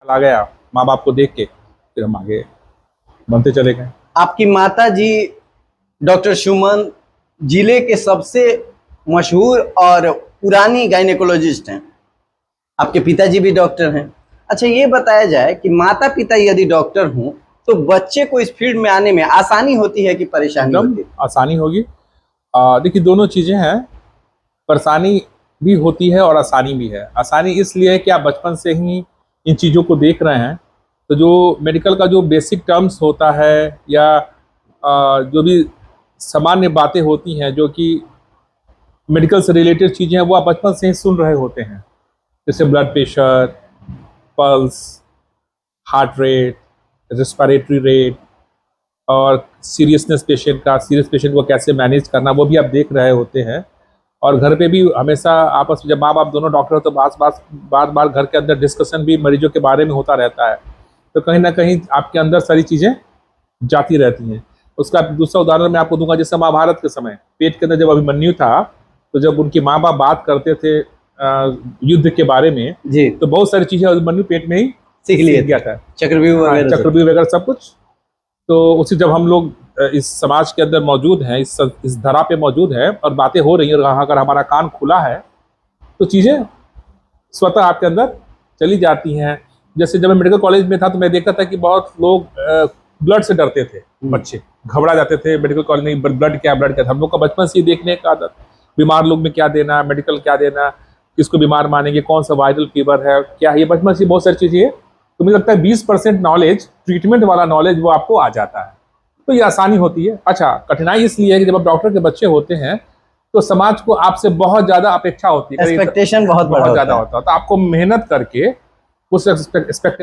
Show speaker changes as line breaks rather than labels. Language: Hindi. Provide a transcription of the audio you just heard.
आ गया माँ बाप को देख के, फिर हम आगे बनते चले गए।
आपकी माता जी डॉक्टर सुमन जिले के सबसे मशहूर और पुरानी गायनेकोलॉजिस्ट हैं। आपके पिताजी भी डॉक्टर हैं। अच्छा, ये बताया जाए कि माता पिता यदि डॉक्टर हों तो बच्चे को इस फील्ड में आने में आसानी होती है कि परेशानी होती है?
आसानी होगी। देखिए, दोनों चीजें हैं, परेशानी भी होती है और आसानी भी है। आसानी इसलिए है कि आप बचपन से ही इन चीज़ों को देख रहे हैं, तो जो मेडिकल का जो बेसिक टर्म्स होता है या जो भी सामान्य बातें होती हैं जो कि मेडिकल से रिलेटेड चीज़ें हैं, वो आप बचपन से ही सुन रहे होते हैं। जैसे blood pressure, pulse, heart rate, respiratory rate और सीरियसनेस पेशेंट का, सीरियस पेशेंट को कैसे मैनेज करना, वो भी आप देख रहे होते हैं। और घर पे भी हमेशा आपस में जब माँ बाप दोनों डॉक्टर हो तो बार बार घर के अंदर डिस्कशन भी मरीजों के बारे में होता रहता है, तो कहीं ना कहीं आपके अंदर सारी चीज़ें जाती रहती हैं। उसका दूसरा उदाहरण मैं आपको दूंगा, जैसे महाभारत के समय पेट के अंदर जब अभिमन्यु था, तो जब उनकी माँ बाप बात करते थे युद्ध के बारे में
जी,
तो बहुत सारी चीज़ें अभिमन्यु पेट में ही
सीख लिया
गया था,
चक्रव्यूह वगैरह।
चक्रव्यूह वगैरह सब कुछ। तो उसी जब हम लोग इस समाज के अंदर मौजूद हैं, इस धरा पे मौजूद है और बातें हो रही हैं, और अगर हमारा कान खुला है तो चीज़ें स्वतः आपके अंदर चली जाती हैं। जैसे जब मैं मेडिकल कॉलेज में था तो मैं देखता था कि बहुत लोग ब्लड से डरते थे, बच्चे घबरा जाते थे मेडिकल कॉलेज में, ब्लड क्या ब्लड क्या। हम लोग का बचपन से ही देखने का आदत, बीमार लोग में क्या देना, मेडिकल क्या देना, किसको बीमार मानेंगे, कौन सा वायरल फीवर है क्या, ये बचपन से बहुत सारी चीज़ें है। तो मुझे लगता है 20% नॉलेज, ट्रीटमेंट वाला नॉलेज वो आपको आ जाता है, तो ये आसानी होती है। अच्छा, कठिनाई इसलिए है कि जब आप डॉक्टर के बच्चे होते हैं तो समाज को आपसे बहुत ज्यादा अपेक्षा होती है,
एक्सपेक्टेशन बहुत
ज्यादा होता है, तो आपको मेहनत करके उस एक्सपेक्ट